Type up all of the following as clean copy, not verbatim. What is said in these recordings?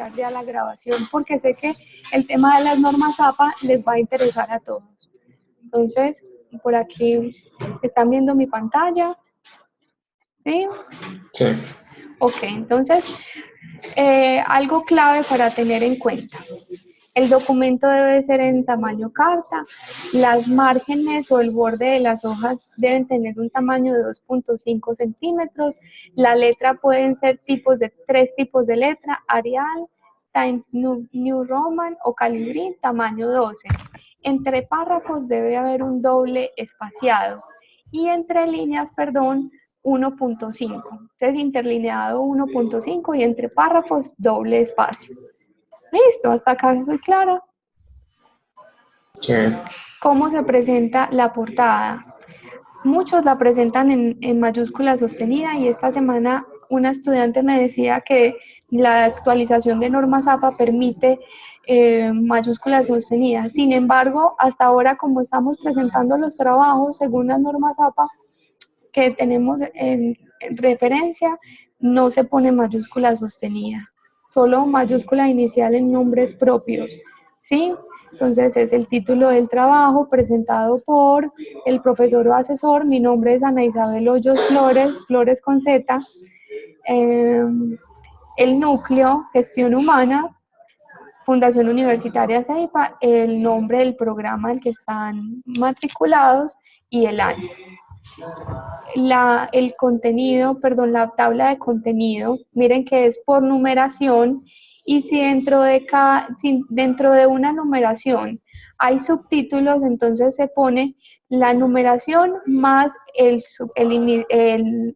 iniciar ya la grabación porque sé que el tema de las normas APA les va a interesar a todos. Entonces, por aquí están viendo mi pantalla. ¿Sí? Sí. Ok, entonces, algo clave para tener en cuenta. El documento debe ser en tamaño carta, las márgenes o el borde de las hojas deben tener un tamaño de 2.5 centímetros, la letra pueden ser tres tipos de letra, Arial, Times New Roman o Calibri, tamaño 12. Entre párrafos debe haber un doble espaciado y entre líneas, 1.5. Entonces, interlineado 1.5 y entre párrafos doble espacio. Listo, hasta acá estoy clara. Sí. ¿Cómo se presenta la portada? Muchos la presentan en mayúscula sostenida y esta semana una estudiante me decía que la actualización de normas APA permite mayúsculas sostenidas. Sin embargo, hasta ahora como estamos presentando los trabajos según las normas APA que tenemos en referencia, no se pone mayúscula sostenida, solo mayúscula inicial en nombres propios, ¿sí? Entonces es el título del trabajo presentado por el profesor o asesor. Mi nombre es Ana Isabel Hoyos Flores, Flores con Z. El núcleo, gestión humana, Fundación Universitaria CEIPA, el nombre del programa al que están matriculados y el año. El contenido, la tabla de contenido, miren que es por numeración y si dentro de una numeración hay subtítulos, entonces se pone la numeración más el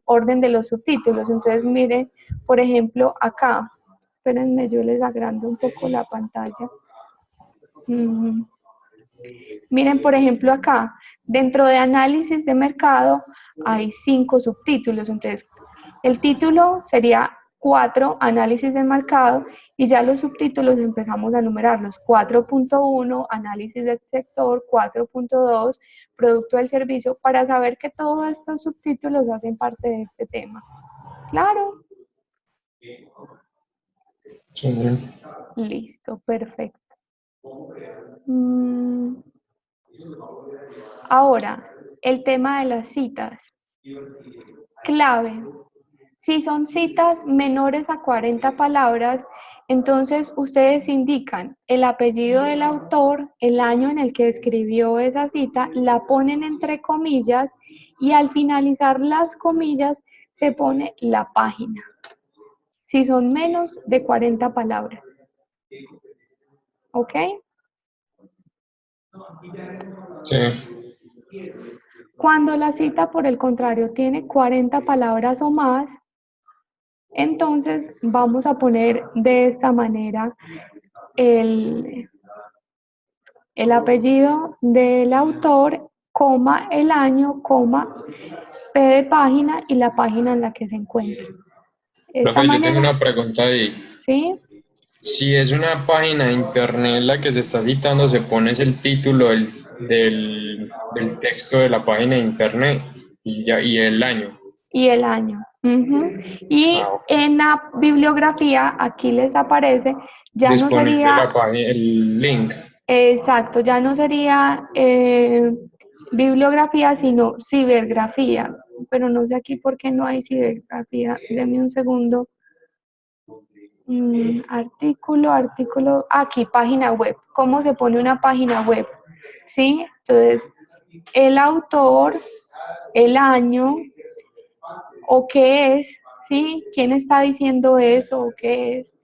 orden de los subtítulos. Entonces miren, por ejemplo, acá, espérenme, yo les agrando un poco la pantalla. Miren, por ejemplo, acá, dentro de análisis de mercado hay 5 subtítulos. Entonces, el título sería 4, análisis de mercado, y ya los subtítulos empezamos a numerarlos. 4.1, análisis del sector, 4.2, producto del servicio, para saber que todos estos subtítulos hacen parte de este tema. ¿Claro? Sí. Listo, perfecto. Ahora, el tema de las citas. Clave. Si son citas menores a 40 palabras, entonces ustedes indican el apellido del autor, el año en el que escribió esa cita, la ponen entre comillas y al finalizar las comillas se pone la página. Si son menos de 40 palabras. ¿Ok? Sí. Cuando la cita, por el contrario, tiene 40 palabras o más, entonces vamos a poner de esta manera el apellido del autor, coma, el año, coma, P de página y la página en la que se encuentra. De esta Profe, yo tengo manera, una pregunta ahí. ¿sí? Si es una página de internet la que se está citando, se pone el título del texto de la página de internet y el año. Y el año. Y Ok. en la bibliografía, aquí les aparece, ya no Disponible sería, la página, el link. exacto, ya no sería bibliografía, sino cibergrafía. Pero no sé aquí por qué no hay cibergrafía. Deme un segundo. Artículo, aquí, página web. ¿Cómo se pone una página web? ¿Sí? Entonces, el autor, el año, o qué es, ¿sí? ¿Quién está diciendo eso o qué es?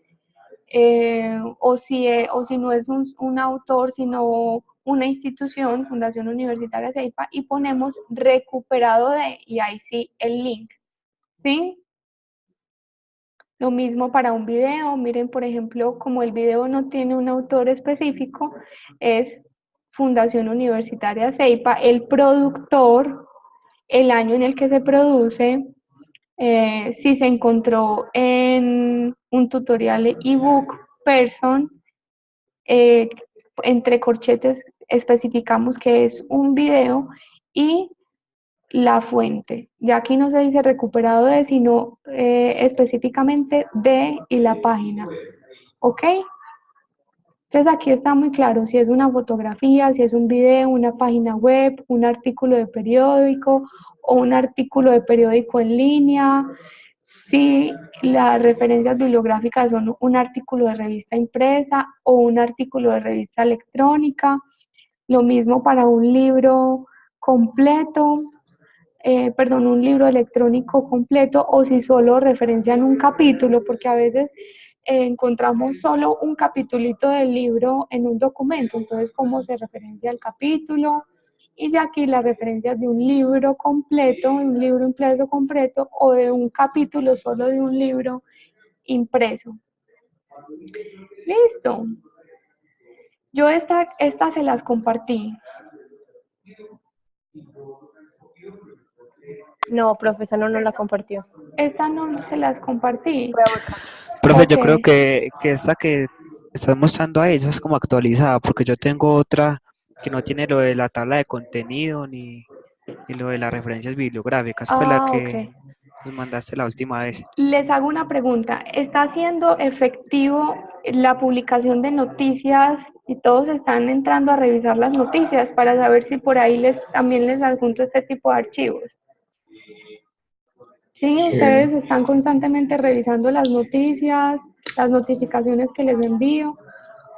O si no es un autor, sino una institución, Fundación Universitaria CEIPA, y ponemos recuperado de, y ahí sí, el link, ¿sí? Lo mismo para un video, miren, por ejemplo, como el video no tiene un autor específico, es Fundación Universitaria CEIPA, el productor, el año en el que se produce, si se encontró en un tutorial ebook person, entre corchetes especificamos que es un video y la fuente. Ya aquí no se dice recuperado de, sino específicamente de y la página. ¿ok? Entonces aquí está muy claro si es una fotografía, si es un video, una página web, un artículo de periódico o un artículo de periódico en línea, si las referencias bibliográficas son un artículo de revista impresa o un artículo de revista electrónica, lo mismo para un libro completo, perdón, un libro electrónico completo o si solo referencian un capítulo, porque a veces encontramos solo un capitulito del libro en un documento, entonces cómo se referencia el capítulo y ya aquí las referencias de un libro completo, un libro impreso completo o de un capítulo solo de un libro impreso. Listo. Yo esta se las compartí. No, profesor, no nos la compartió. Esta no se las compartí. Fue a otra. Profe, yo Ok. creo que esta que estás mostrando ahí, esa es como actualizada, porque yo tengo otra que no tiene lo de la tabla de contenido ni lo de las referencias bibliográficas, pues la Ah, ok. que nos mandaste la última vez. Les hago una pregunta. ¿Está siendo efectivo la publicación de noticias y todos están entrando a revisar las noticias para saber si por ahí también les adjunto este tipo de archivos? Sí, Sí. ustedes están constantemente revisando las noticias, las notificaciones que les envío.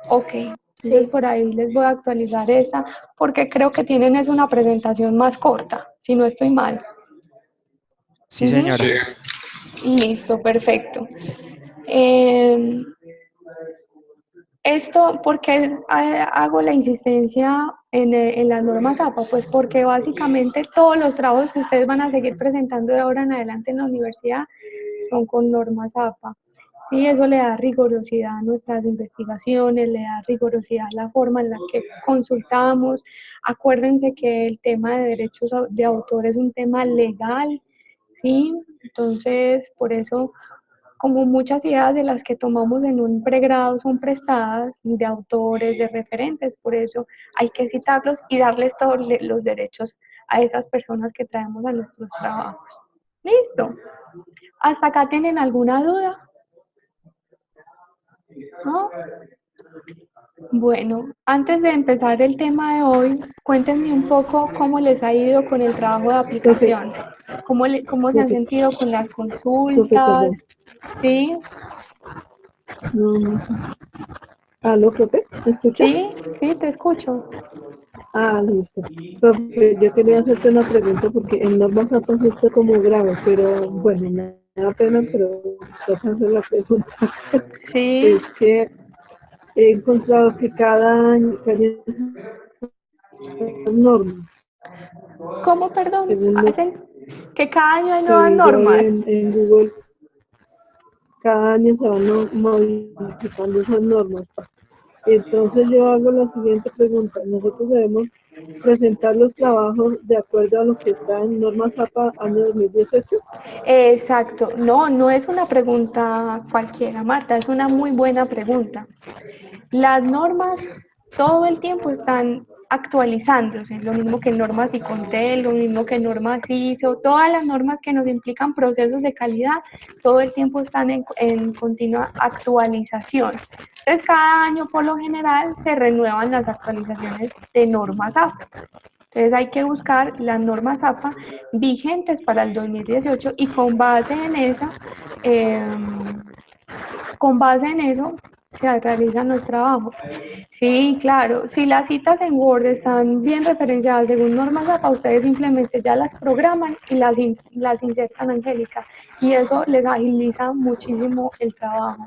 Ok, entonces Sí. por ahí les voy a actualizar esta porque creo que tienen es una presentación más corta, si no estoy mal. Sí, Ujú. señora. Sí. Listo, perfecto. Eh, Esto, ¿por qué hago la insistencia en las normas APA? Pues porque básicamente todos los trabajos que ustedes van a seguir presentando de ahora en adelante en la universidad son con normas APA. Sí, eso le da rigurosidad a nuestras investigaciones, le da rigurosidad a la forma en la que consultamos. Acuérdense que el tema de derechos de autor es un tema legal, ¿sí? Entonces, por eso como muchas ideas de las que tomamos en un pregrado son prestadas de autores, de referentes, por eso hay que citarlos y darles todos los derechos a esas personas que traemos a nuestros trabajos. Listo. ¿Hasta acá tienen alguna duda? ¿No? Bueno, antes de empezar el tema de hoy, cuéntenme un poco cómo les ha ido con el trabajo de Profe, aplicación, cómo se han profe, sentido con las profe, consultas, perdón. ¿sí? No. ¿Aló, profe? ¿Me escucha? ¿Sí? ¿Sí? Te escucho. Listo. Profe, yo quería hacerte una pregunta porque en normas APA está como grave, pero bueno, me da pena, pero toca hacer la pregunta. Sí. Es que he encontrado que cada año hay normas, ¿Cómo, perdón? según lo Hacen que cada año hay que nuevas vi yo ahí normas. en Google, cada año se van modificando esas normas. Entonces yo hago la siguiente pregunta. Nosotros debemos presentar los trabajos de acuerdo a lo que está en normas APA año 2018. Exacto. No, no es una pregunta cualquiera, Marta, es una muy buena pregunta. Las normas todo el tiempo están actualizándose, lo mismo que normas ICONTEL, lo mismo que normas ISO, todas las normas que nos implican procesos de calidad, todo el tiempo están en continua actualización. Entonces, cada año por lo general se renuevan las actualizaciones de normas APA. Entonces hay que buscar las normas APA vigentes para el 2018 y eh, con base en eso se realizan los trabajos. Sí, claro, si las citas en Word están bien referenciadas según normas APA, ustedes simplemente ya las programan y las insertan, Angélica, y eso les agiliza muchísimo el trabajo.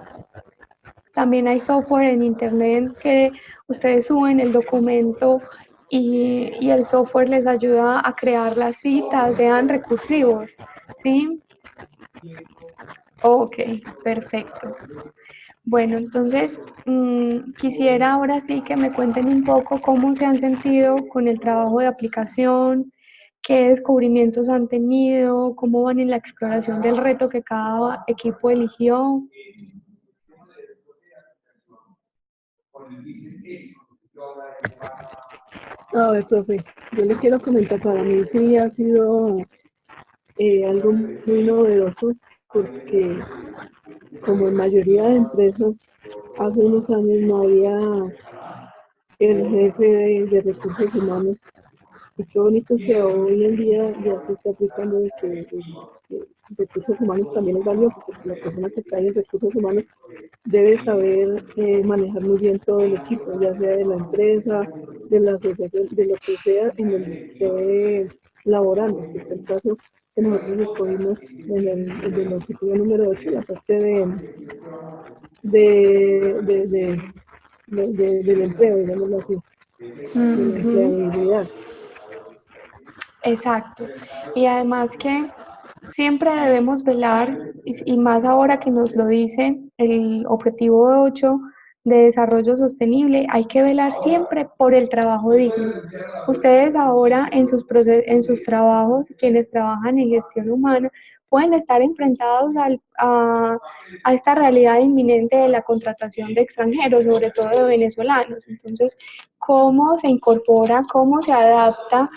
También hay software en internet que ustedes suben el documento y el software les ayuda a crear las citas, sean recursivos, ¿sí? Ok, perfecto. Bueno, entonces quisiera ahora sí que me cuenten un poco cómo se han sentido con el trabajo de aplicación, qué descubrimientos han tenido, cómo van en la exploración del reto que cada equipo eligió. A ver, profe, yo le quiero comentar, para mí sí ha sido algo muy novedoso porque como en mayoría de empresas hace unos años no había el jefe de recursos humanos. Y qué bonito que hoy en día ya se está aplicando de que recursos humanos también es valioso, porque la persona que está en recursos humanos debe saber manejar muy bien todo el equipo, ya sea de la empresa, de la asociación, de lo que sea en donde esté laborando. Que es el caso que nosotros escogimos en el objetivo número 8, la parte de, de, de, del empleo, digámoslo así, de la Ujú. empleabilidad. Exacto. Y además que siempre debemos velar, y más ahora que nos lo dice el objetivo 8 de desarrollo sostenible, hay que velar siempre por el trabajo digno. Ustedes ahora en sus trabajos, quienes trabajan en gestión humana, pueden estar enfrentados a esta realidad inminente de la contratación de extranjeros, sobre todo de venezolanos. Entonces, ¿cómo se incorpora, cómo se adapta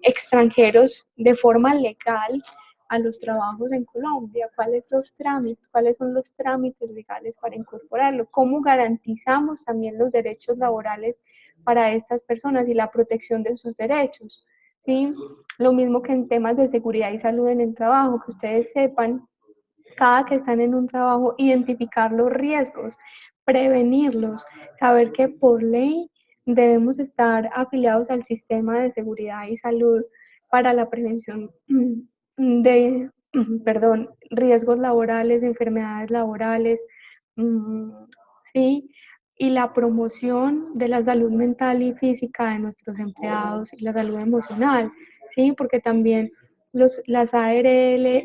extranjeros de forma legal a los trabajos en Colombia? ¿Cuáles son los trámites legales para incorporarlo? ¿Cómo garantizamos también los derechos laborales para estas personas y la protección de sus derechos? ¿Sí? Lo mismo que en temas de seguridad y salud en el trabajo, que ustedes sepan cada que están en un trabajo, identificar los riesgos, prevenirlos, saber que por ley debemos estar afiliados al sistema de seguridad y salud para la prevención de, perdón, riesgos laborales, enfermedades laborales, ¿sí? Y la promoción de la salud mental y física de nuestros empleados y la salud emocional, ¿sí? Porque también las ARL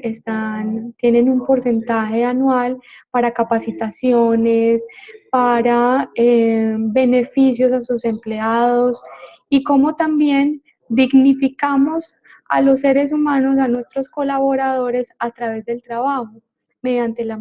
tienen un porcentaje anual para capacitaciones, para beneficios a sus empleados y cómo también dignificamos a los seres humanos, a nuestros colaboradores a través del trabajo, mediante la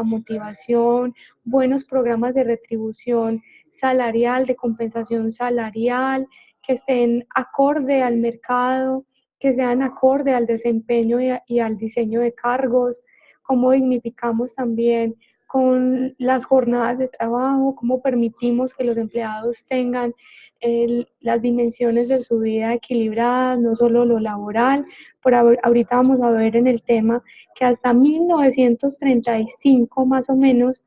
motivación, buenos programas de retribución salarial, de compensación salarial, que estén acorde al mercado, que sean acorde al desempeño y al diseño de cargos, cómo dignificamos también con las jornadas de trabajo, cómo permitimos que los empleados tengan las dimensiones de su vida equilibradas, no solo lo laboral. Ahorita vamos a ver en el tema que hasta 1935 más o menos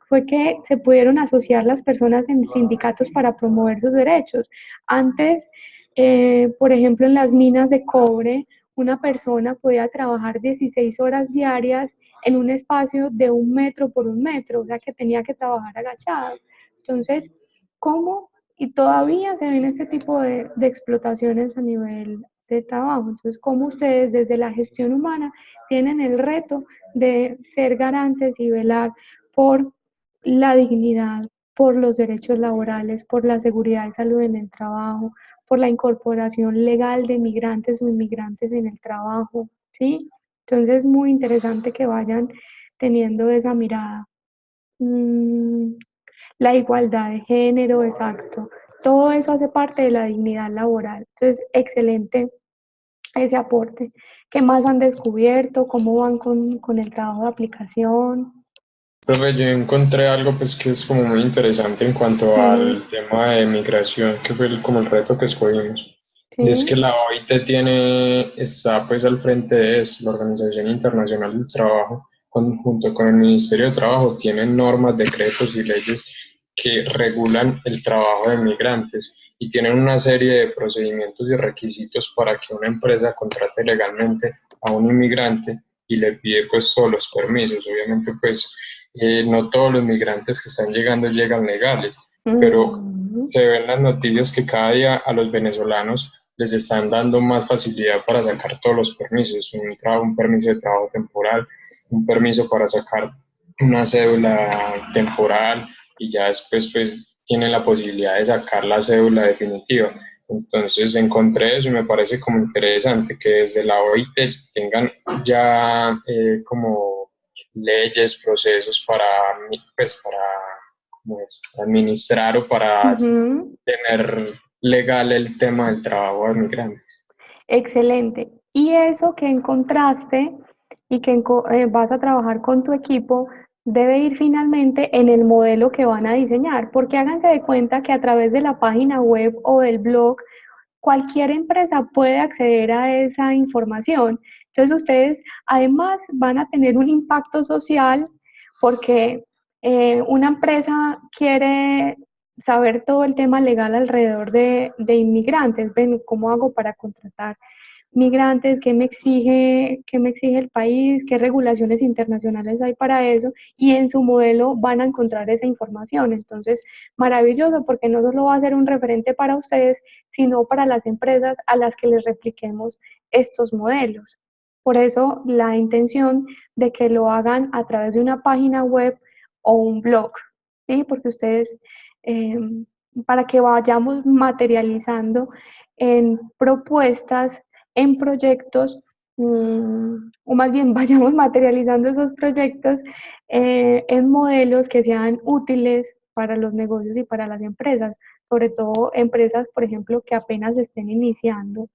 fue que se pudieron asociar las personas en sindicatos para promover sus derechos. Antes, por ejemplo, en las minas de cobre, una persona podía trabajar 16 horas diarias en un espacio de 1 metro por 1 metro, o sea que tenía que trabajar agachado. Entonces, ¿cómo? Y todavía se ven este tipo de explotaciones a nivel de trabajo. Entonces, ¿cómo ustedes desde la gestión humana tienen el reto de ser garantes y velar por la dignidad, por los derechos laborales, por la seguridad y salud en el trabajo, por la incorporación legal de migrantes o inmigrantes en el trabajo, ¿sí? Entonces es muy interesante que vayan teniendo esa mirada. Mm, la igualdad de género, exacto. Todo eso hace parte de la dignidad laboral. Entonces, excelente ese aporte. ¿Qué más han descubierto? ¿Cómo van con el trabajo de aplicación? Profe, yo encontré algo pues que es como muy interesante en cuanto Sí, al tema de migración, que fue como el reto que escogimos. Y es que sí. la OIT está pues al frente de eso, la Organización Internacional del Trabajo, junto con el Ministerio de Trabajo, tienen normas, decretos y leyes que regulan el trabajo de migrantes y tienen una serie de procedimientos y requisitos para que una empresa contrate legalmente a un inmigrante y le pide pues todos los permisos. Obviamente pues no todos los migrantes que están llegando llegan legales, pero Mm, se ven las noticias que cada día a los venezolanos les están dando más facilidad para sacar todos los permisos, un permiso de trabajo temporal, un permiso para sacar una cédula temporal y ya después pues tienen la posibilidad de sacar la cédula definitiva. Entonces encontré eso y me parece como interesante que desde la OIT tengan ya como leyes, procesos pues, para ¿cómo es? Administrar o para ujú. tener legal el tema del trabajo de migrantes. Excelente. Y eso que encontraste y que vas a trabajar con tu equipo, debe ir finalmente en el modelo que van a diseñar, porque háganse de cuenta que a través de la página web o del blog, cualquier empresa puede acceder a esa información. Entonces ustedes además van a tener un impacto social porque una empresa quiere saber todo el tema legal alrededor de inmigrantes. Ven, ¿cómo hago para contratar migrantes? Qué me exige el país? ¿Qué regulaciones internacionales hay para eso? Y en su modelo van a encontrar esa información. Entonces, maravilloso, porque no solo va a ser un referente para ustedes, sino para las empresas a las que les repliquemos estos modelos. Por eso, la intención de que lo hagan a través de una página web o un blog, ¿sí? Porque ustedes, eh, para que vayamos materializando en propuestas, en proyectos, o más bien vayamos materializando esos proyectos en modelos que sean útiles para los negocios y para las empresas, sobre todo empresas, por ejemplo, que apenas estén iniciando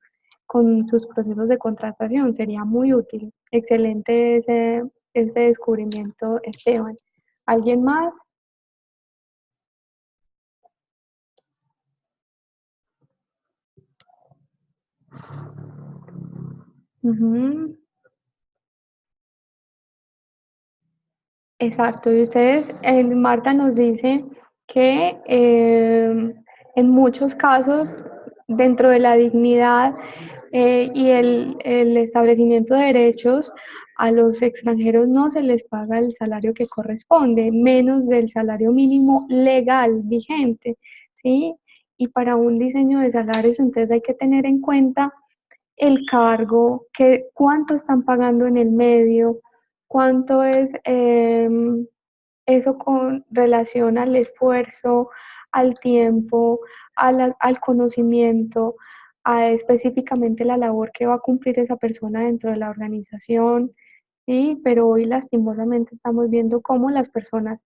con sus procesos de contratación. Sería muy útil. Excelente ese descubrimiento, Esteban. ¿Alguien más? Ujú. Exacto, y ustedes, Marta nos dice que en muchos casos, dentro de la dignidad y el establecimiento de derechos, a los extranjeros no se les paga el salario que corresponde, menos del salario mínimo legal vigente, ¿sí? Y para un diseño de salarios, entonces hay que tener en cuenta el cargo, que, cuánto están pagando en el medio, cuánto es eso con relación al esfuerzo, al tiempo, al conocimiento, a específicamente la labor que va a cumplir esa persona dentro de la organización, ¿sí? Pero hoy lastimosamente estamos viendo cómo las personas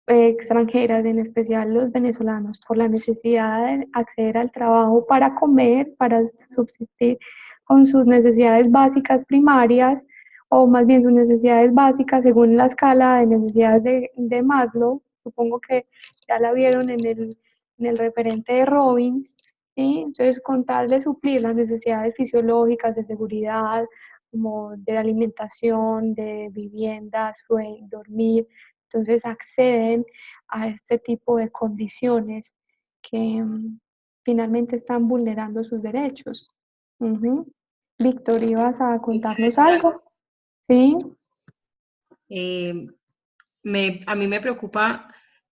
extranjeras, en especial los venezolanos, por la necesidad de acceder al trabajo para comer, para subsistir con sus necesidades básicas primarias, o más bien sus necesidades básicas según la escala de necesidades de Maslow. Supongo que ya la vieron en el referente de Robbins, ¿sí? Entonces, con tal de suplir las necesidades fisiológicas de seguridad, como de alimentación, de vivienda, sueño, dormir, entonces acceden a este tipo de condiciones que finalmente están vulnerando sus derechos. Ujú. Víctor, ¿ibas a Yo quiero contarnos decir algo. algo? Sí. Eh, a mí me preocupa,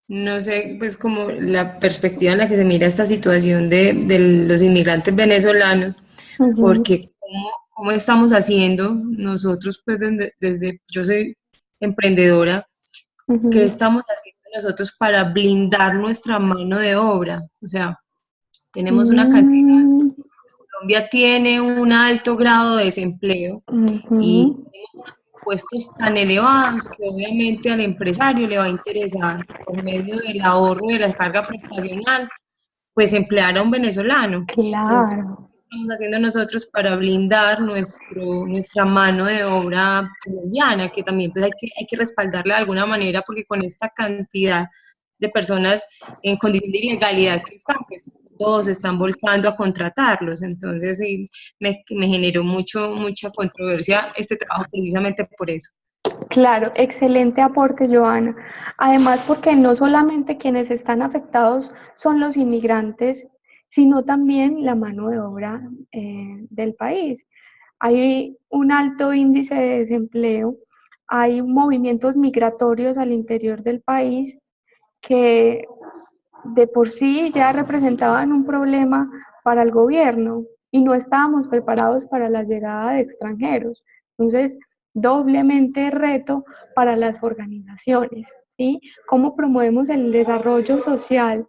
no sé, pues como la perspectiva en la que se mira esta situación de los inmigrantes venezolanos, Ujú, porque cómo estamos haciendo nosotros, pues yo soy emprendedora, ¿qué ujú. estamos haciendo nosotros para blindar nuestra mano de obra? O sea, tenemos una cantidad, Mm, Colombia tiene un alto grado de desempleo y ujú. puestos tan elevados que obviamente al empresario le va a interesar, por medio del ahorro de la carga prestacional, pues emplear a un venezolano. Entonces, Claro. ¿qué estamos haciendo nosotros para blindar nuestra mano de obra colombiana? Que también pues hay que respaldarla de alguna manera, porque con esta cantidad de personas en condición de ilegalidad que están, pues todos se están volcando a contratarlos. Entonces, sí, me generó mucha controversia este trabajo precisamente por eso. Claro, excelente aporte, Joana. Además, porque no solamente quienes están afectados son los inmigrantes, sino también la mano de obra del país. Hay un alto índice de desempleo, hay movimientos migratorios al interior del país que de por sí ya representaban un problema para el gobierno y no estábamos preparados para la llegada de extranjeros. Entonces, doblemente reto para las organizaciones, ¿sí? ¿Cómo promovemos el desarrollo social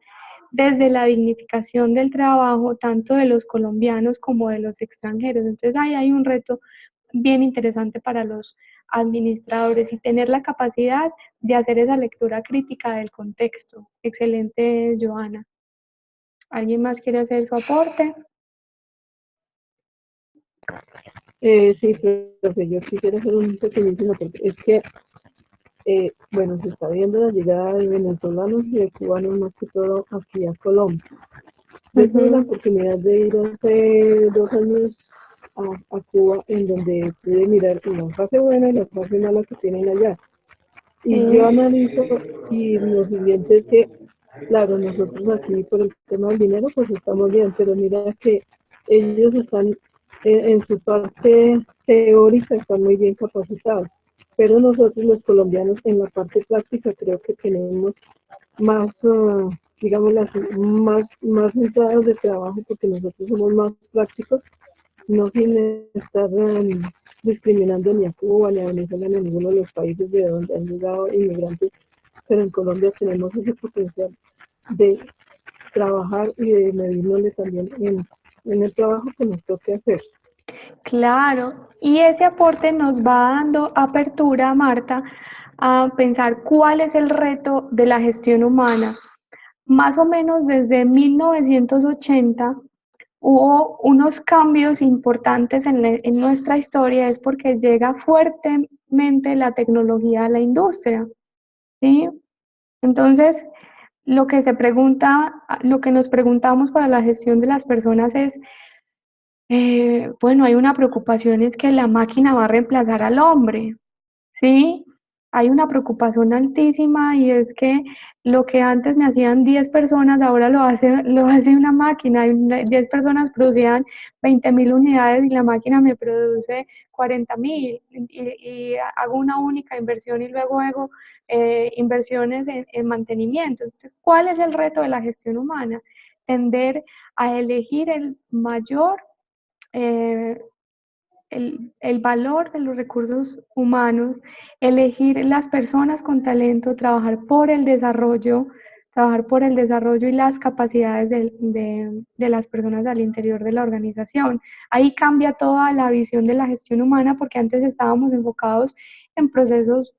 desde la dignificación del trabajo, tanto de los colombianos como de los extranjeros? Entonces, ahí hay un reto bien interesante para los administradores y tener la capacidad de hacer esa lectura crítica del contexto. Excelente, Joana. ¿Alguien más quiere hacer su aporte? Sí, profe, yo quisiera hacer un pequeñísimo aporte. Es que bueno, se está viendo la llegada de venezolanos y de cubanos más que todo aquí a Colombia. Yo tuve la Ujú, oportunidad de ir hace 2 años a Cuba, en donde pude mirar la fase buena y la fase mala que tienen allá. Y sí, yo analizo y lo siguiente es que, claro, nosotros aquí por el tema del dinero pues estamos bien, pero mira que ellos están en su parte teórica, están muy bien capacitados, pero nosotros los colombianos en la parte práctica creo que tenemos más, digamos así, más entradas de trabajo porque nosotros somos más prácticos, no sin estar discriminando ni a Cuba, ni a Venezuela, ni a ninguno de los países de donde han llegado inmigrantes, pero en Colombia tenemos ese potencial de trabajar y de medirnos también en el trabajo que nos toque hacer. claro. Y ese aporte nos va dando apertura, Marta, a pensar cuál es el reto de la gestión humana. Más o menos desde 1980 hubo unos cambios importantes en nuestra historia, es porque llega fuertemente la tecnología a la industria, ¿sí? Entonces, lo que nos preguntamos para la gestión de las personas es, bueno, hay una preocupación, es que la máquina va a reemplazar al hombre, ¿sí? Hay una preocupación altísima y es que lo que antes me hacían 10 personas, ahora lo hace una máquina. 10 personas producían 20.000 unidades y la máquina me produce 40.000 y hago una única inversión y luego hago inversiones en mantenimiento. Entonces, ¿cuál es el reto de la gestión humana? Tender a elegir el mayor eh, el valor de los recursos humanos, elegir las personas con talento, trabajar por el desarrollo y las capacidades de las personas al interior de la organización. Ahí cambia toda la visión de la gestión humana porque antes estábamos enfocados en procesos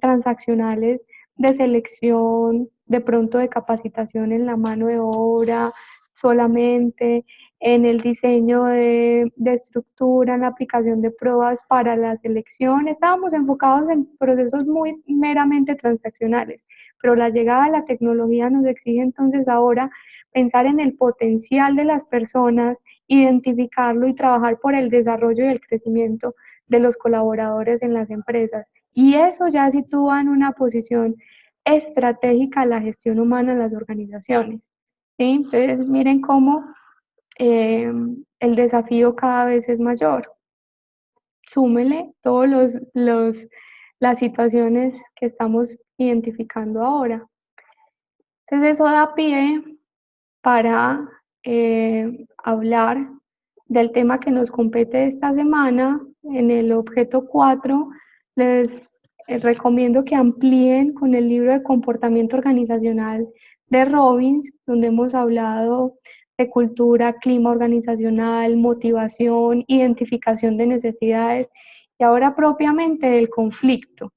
transaccionales de selección, de pronto de capacitación en la mano de obra solamente, en el diseño de estructura, en la aplicación de pruebas para la selección. Estábamos enfocados en procesos muy meramente transaccionales, pero la llegada de la tecnología nos exige entonces ahora pensar en el potencial de las personas, identificarlo y trabajar por el desarrollo y el crecimiento de los colaboradores en las empresas. Y eso ya sitúa en una posición estratégica la gestión humana en las organizaciones. ¿Sí? Entonces, miren cómo el desafío cada vez es mayor. Súmele todos las situaciones que estamos identificando ahora. Entonces eso da pie para hablar del tema que nos compete esta semana. En el objeto 4 les recomiendo que amplíen con el libro de comportamiento organizacional de Robbins, donde hemos hablado de cultura, clima organizacional, motivación, identificación de necesidades y ahora propiamente del conflicto,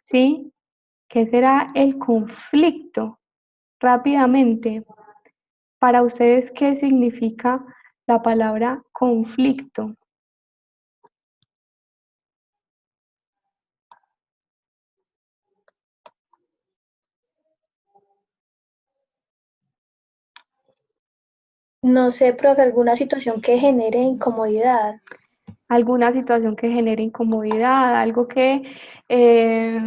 ¿sí? ¿Qué será el conflicto? Rápidamente, para ustedes, ¿qué significa la palabra conflicto? No sé, profe, alguna situación que genere incomodidad. Alguna situación que genere incomodidad, algo que eh,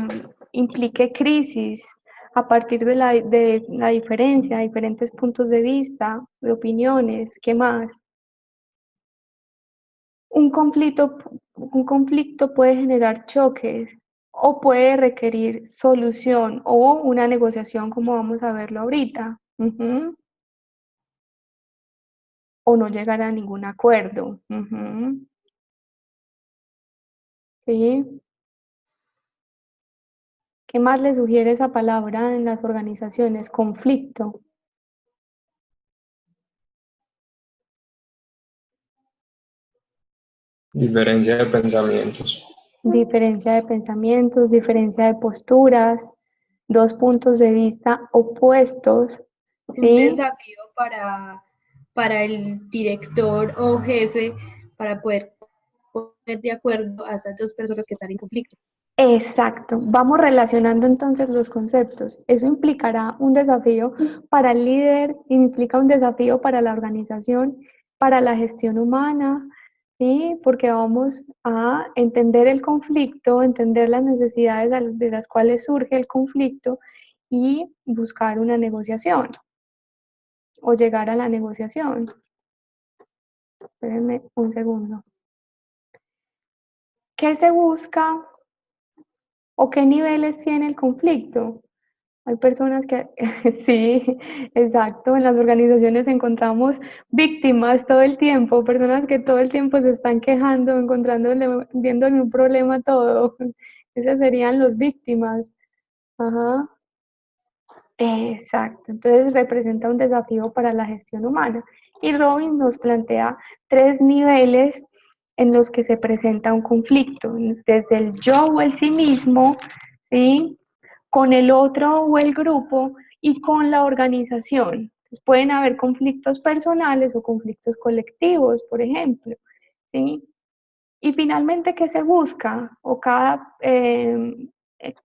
implique crisis a partir de la diferencia, diferentes puntos de vista, de opiniones, ¿qué más? Un conflicto, un conflicto puede generar choques o puede requerir solución o una negociación como vamos a verlo ahorita. Ujú. O no llegar a ningún acuerdo. Ujú. Sí. ¿Qué más le sugiere esa palabra en las organizaciones? Conflicto, Diferencia de pensamientos. diferencia de pensamientos, diferencia de posturas, dos puntos de vista opuestos, Un ¿sí? desafío para el director o jefe para poder poner de acuerdo a esas dos personas que están en conflicto. Exacto, vamos relacionando entonces los conceptos. Eso implicará un desafío para el líder, implica un desafío para la organización, para la gestión humana, ¿sí? Porque vamos a entender el conflicto, entender las necesidades de las cuales surge el conflicto y buscar una negociación o llegar a la negociación. Espérenme un segundo. ¿Qué se busca o qué niveles tiene el conflicto? Hay personas que, sí, exacto, en las organizaciones encontramos víctimas todo el tiempo, personas que todo el tiempo se están quejando, viéndole un problema a todo. Esos serían los víctimas. Ajá, exacto. Entonces representa un desafío para la gestión humana. Y Robbins nos plantea 3 niveles en los que se presenta un conflicto, desde el yo o el sí mismo, ¿sí? Con el otro o el grupo y con la organización. Pueden haber conflictos personales o conflictos colectivos, por ejemplo, ¿sí? Y finalmente, ¿qué se busca?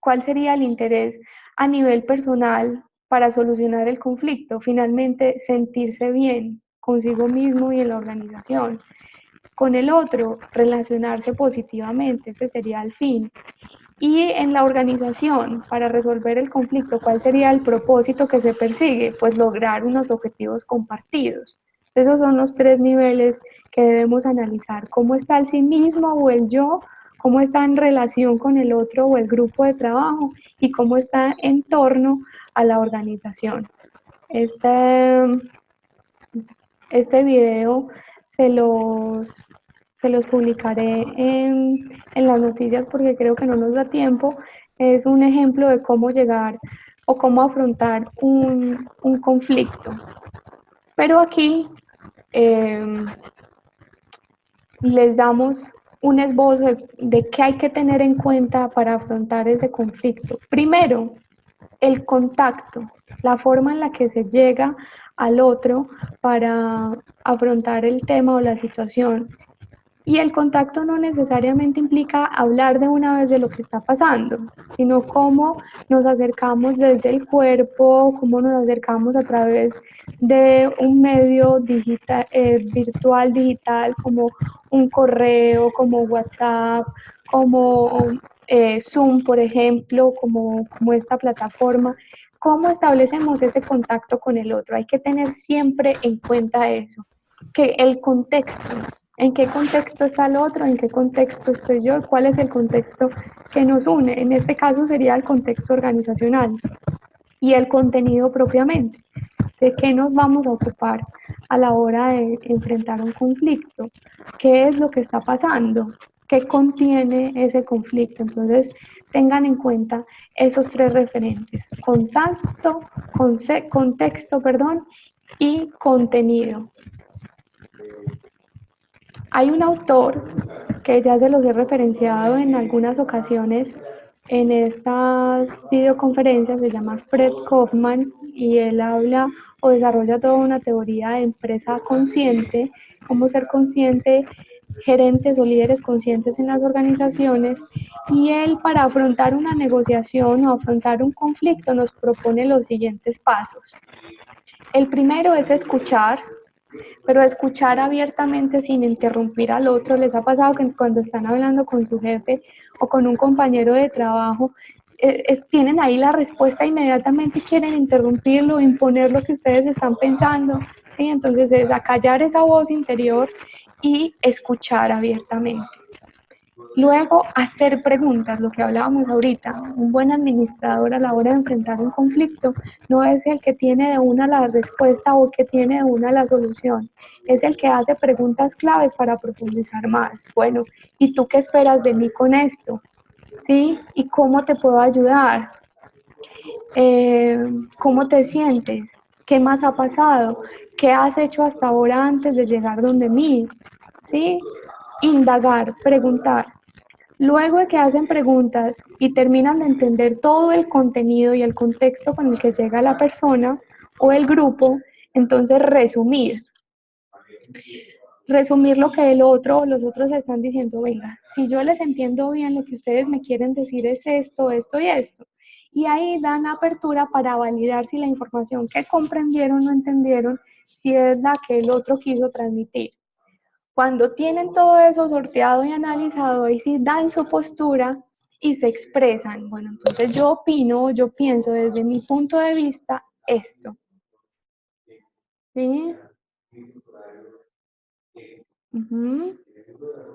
¿Cuál sería el interés a nivel personal para solucionar el conflicto? Finalmente, sentirse bien consigo mismo y en la organización. Con el otro, relacionarse positivamente, ese sería el fin. Y en la organización, para resolver el conflicto, ¿cuál sería el propósito que se persigue? Pues lograr unos objetivos compartidos. Esos son los 3 niveles que debemos analizar. ¿Cómo está el sí mismo o el yo? ¿Cómo está en relación con el otro o el grupo de trabajo? Y cómo está en torno a la organización. Este video se los, se los publicaré en las noticias porque creo que no nos da tiempo. Es un ejemplo de cómo llegar o cómo afrontar un conflicto. Pero aquí eh, les damos un esbozo de qué hay que tener en cuenta para afrontar ese conflicto. Primero, el contacto, la forma en la que se llega al otro para afrontar el tema o la situación. Y el contacto no necesariamente implica hablar de una vez de lo que está pasando, sino cómo nos acercamos desde el cuerpo, cómo nos acercamos a través de un medio digital, virtual, digital, como un correo, como WhatsApp, como Zoom, por ejemplo, como esta plataforma. ¿Cómo establecemos ese contacto con el otro? Hay que tener siempre en cuenta eso, que el contexto, en qué contexto está el otro, en qué contexto estoy yo, cuál es el contexto que nos une. En este caso sería el contexto organizacional y el contenido propiamente, de qué nos vamos a ocupar a la hora de enfrentar un conflicto, qué es lo que está pasando, qué contiene ese conflicto. Entonces, tengan en cuenta esos 3 referentes: contacto, contexto, perdón, y contenido. Hay un autor que ya se los he referenciado en algunas ocasiones en estas videoconferencias, se llama Fred Kaufman, y él habla o desarrolla toda una teoría de empresa consciente, cómo ser consciente, gerentes o líderes conscientes en las organizaciones, y él, para afrontar una negociación o afrontar un conflicto, nos propone los siguientes pasos. El primero es escuchar, pero escuchar abiertamente sin interrumpir al otro. ¿Les ha pasado que cuando están hablando con su jefe o con un compañero de trabajo, tienen ahí la respuesta inmediatamente y quieren interrumpirlo, imponer lo que ustedes están pensando? ¿Sí? Entonces es acallar esa voz interior y escuchar abiertamente. Luego, hacer preguntas, lo que hablábamos ahorita. Un buen administrador, a la hora de enfrentar un conflicto, no es el que tiene de una la respuesta o que tiene de una la solución. Es el que hace preguntas claves para profundizar más. Bueno, ¿y tú qué esperas de mí con esto? ¿Sí? ¿Y cómo te puedo ayudar? ¿Cómo te sientes? ¿Qué más ha pasado? ¿Qué has hecho hasta ahora antes de llegar donde mí? ¿Sí? Indagar, preguntar. Luego de que hacen preguntas y terminan de entender todo el contenido y el contexto con el que llega la persona o el grupo, entonces resumir. resumir lo que el otro o los otros están diciendo. Venga, si yo les entiendo bien, lo que ustedes me quieren decir es esto, esto y esto. Y ahí dan apertura para validar si la información que comprendieron o entendieron, si es la que el otro quiso transmitir. Cuando tienen todo eso sorteado y analizado, ahí sí dan su postura y se expresan. Bueno, entonces yo opino, yo pienso desde mi punto de vista esto. ¿Sí? Ujú.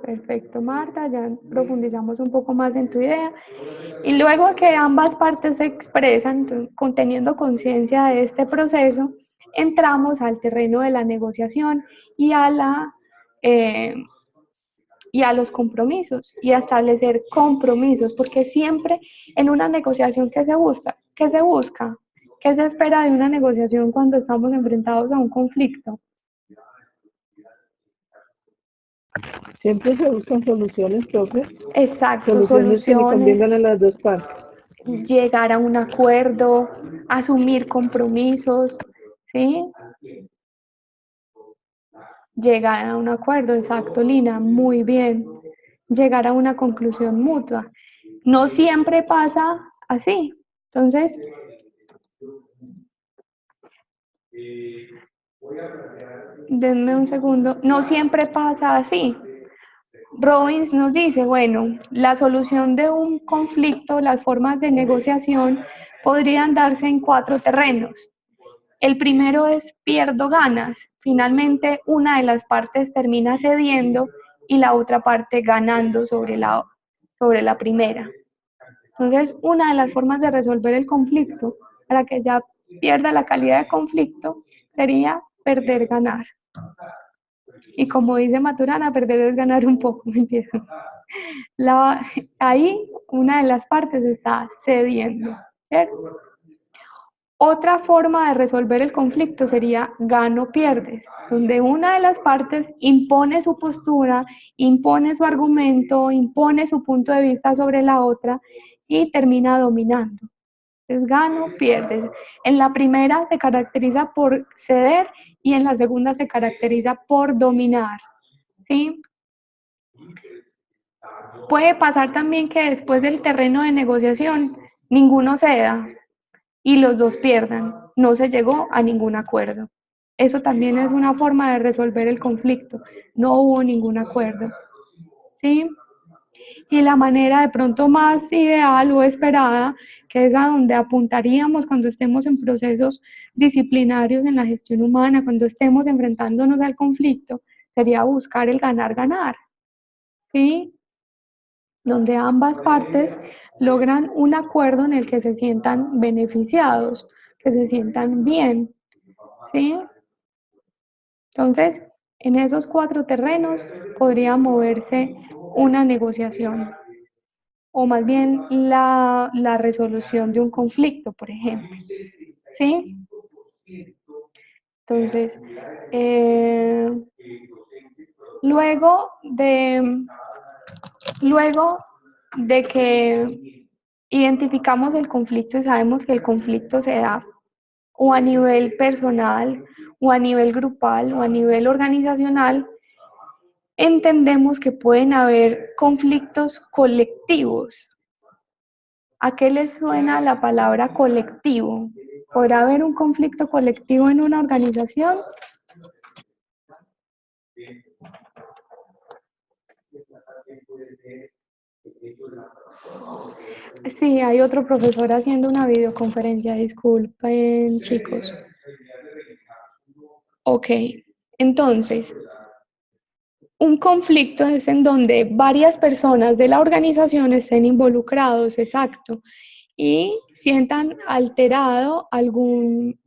Perfecto, Marta, ya profundizamos un poco más en tu idea. Y luego que ambas partes se expresan, teniendo conciencia de este proceso, entramos al terreno de la negociación y y a los compromisos y a establecer compromisos, porque siempre en una negociación ¿qué se busca? ¿Qué se busca? ¿Qué se espera de una negociación cuando estamos enfrentados a un conflicto? Siempre se buscan soluciones, profe. Exacto, Soluciones que le soluciones, convengan a las dos partes. llegar a un acuerdo, asumir compromisos, ¿sí? Llegar a un acuerdo, exacto, Lina, muy bien. Llegar a una conclusión mutua. No siempre pasa así. Entonces, denme un segundo. No siempre pasa así. Robbins nos dice, bueno, la solución de un conflicto, las formas de negociación podrían darse en 4 terrenos. El primero es pierdo ganas. Finalmente, una de las partes termina cediendo y la otra parte ganando sobre la primera. Entonces, una de las formas de resolver el conflicto para que ya pierda la calidad de conflicto sería perder, ganar. Y como dice Maturana, perder es ganar un poco, ¿me entiendes? Ahí una de las partes está cediendo, ¿cierto? Otra forma de resolver el conflicto sería gano-pierdes, donde una de las partes impone su postura, impone su argumento, impone su punto de vista sobre la otra y termina dominando. Entonces, gano-pierdes. En la primera se caracteriza por ceder y en la segunda se caracteriza por dominar, ¿sí? Puede pasar también que después del terreno de negociación ninguno ceda y los dos pierdan. No se llegó a ningún acuerdo. Eso también es una forma de resolver el conflicto. No hubo ningún acuerdo. ¿Sí? Y la manera de pronto más ideal o esperada, que es a donde apuntaríamos cuando estemos en procesos disciplinarios en la gestión humana, cuando estemos enfrentándonos al conflicto, sería buscar el ganar-ganar. ¿Sí? Donde ambas partes logran un acuerdo en el que se sientan beneficiados, que se sientan bien, ¿sí? Entonces, en esos 4 terrenos podría moverse una negociación, o más bien la resolución de un conflicto, por ejemplo, ¿sí? Entonces, luego de que identificamos el conflicto y sabemos que el conflicto se da o a nivel personal, o a nivel grupal, o a nivel organizacional, entendemos que pueden haber conflictos colectivos. ¿A qué les suena la palabra colectivo? ¿Podrá haber un conflicto colectivo en una organización? Sí, hay otro profesor haciendo una videoconferencia, disculpen, chicos. Ok, entonces, un conflicto es en donde varias personas de la organización estén involucrados, exacto, y sientan alterado algún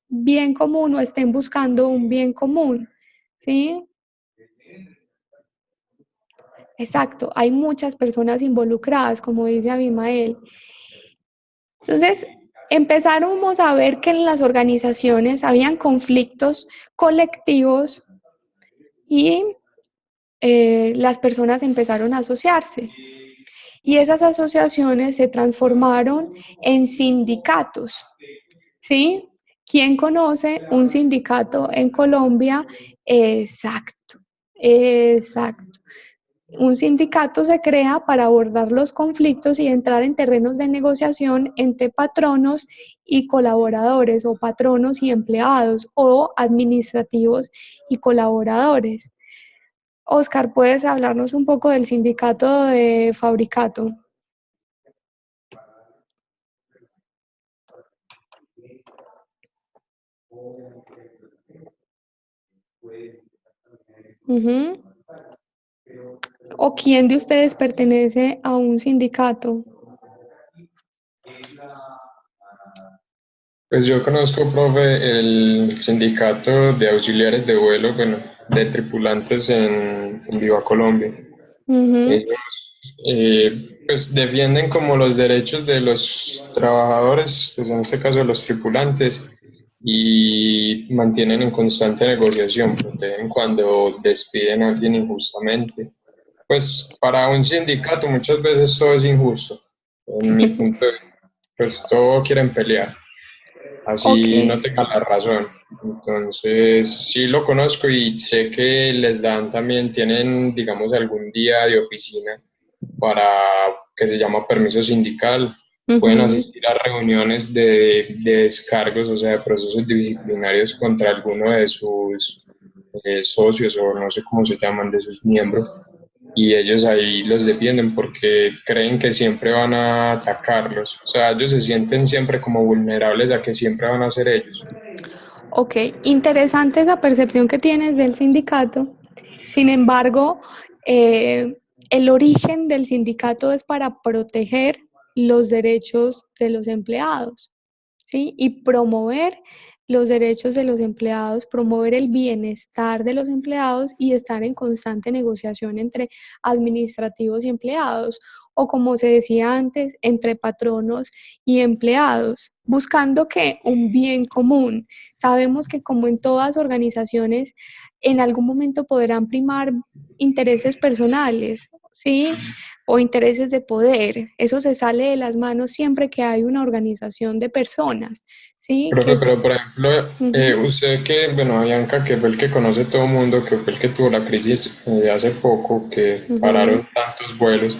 bien común o estén buscando un bien común, ¿sí? Exacto, hay muchas personas involucradas, como dice Abimael. Entonces, empezamos a ver que en las organizaciones habían conflictos colectivos y las personas empezaron a asociarse. Y esas asociaciones se transformaron en sindicatos, ¿sí? ¿Quién conoce un sindicato en Colombia? Exacto, exacto. Un sindicato se crea para abordar los conflictos y entrar en terrenos de negociación entre patronos y colaboradores, o patronos y empleados, o administrativos y colaboradores. Oscar, ¿puedes hablarnos un poco del sindicato de Fabricato? Ujú. ¿O quién de ustedes pertenece a un sindicato? Pues yo conozco, profe, el sindicato de auxiliares de vuelo, bueno, de tripulantes en Viva Colombia. Ujú. Ellos pues defienden como los derechos de los trabajadores, pues en este caso los tripulantes, y mantienen en constante negociación, protegen cuando despiden a alguien injustamente. Pues para un sindicato muchas veces todo es injusto, en mi punto de vista, pues todo quieren pelear, Ok, así no tengan la razón. Entonces, sí lo conozco y sé que les dan también, tienen, digamos, algún día de oficina para que se llama permiso sindical. Pueden ujú. asistir a reuniones de descargos, o sea, de procesos disciplinarios contra alguno de sus socios o no sé cómo se llaman, de sus miembros. Y ellos ahí los defienden porque creen que siempre van a atacarlos. O sea, ellos se sienten siempre como vulnerables a que siempre van a ser ellos. Ok, interesante esa percepción que tienes del sindicato. Sin embargo, el origen del sindicato es para proteger los derechos de los empleados, ¿sí? Y promover los derechos de los empleados, promover el bienestar de los empleados y estar en constante negociación entre administrativos y empleados, o como se decía antes, entre patronos y empleados, buscando que un bien común. Sabemos que como en todas organizaciones, en algún momento podrán primar intereses personales, ¿sí? O intereses de poder. Eso se sale de las manos siempre que hay una organización de personas, ¿sí? Profe, pero por ejemplo, Uh-huh, usted que, bueno, Bianca, que fue el que conoce todo el mundo, que fue el que tuvo la crisis hace poco, que uh-huh. pararon tantos vuelos,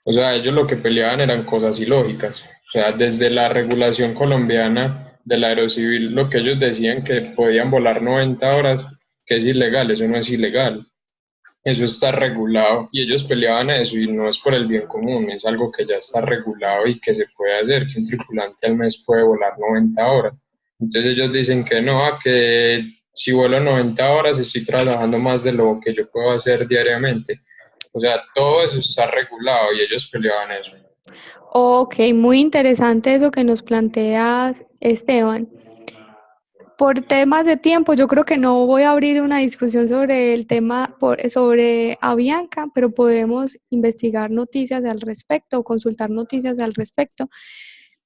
o sea, ellos lo que peleaban eran cosas ilógicas. O sea, desde la regulación colombiana del aerocivil, lo que ellos decían que podían volar 90 horas, que es ilegal, eso no es ilegal. Eso está regulado y ellos peleaban a eso y no es por el bien común, es algo que ya está regulado y que se puede hacer, que un tripulante al mes puede volar 90 horas. Entonces ellos dicen que no, que si vuelo 90 horas estoy trabajando más de lo que yo puedo hacer diariamente. O sea, todo eso está regulado y ellos peleaban eso. Ok, muy interesante eso que nos planteas, Esteban. Por temas de tiempo, yo creo que no voy a abrir una discusión sobre el tema sobre Avianca, pero podemos investigar noticias al respecto o consultar noticias al respecto.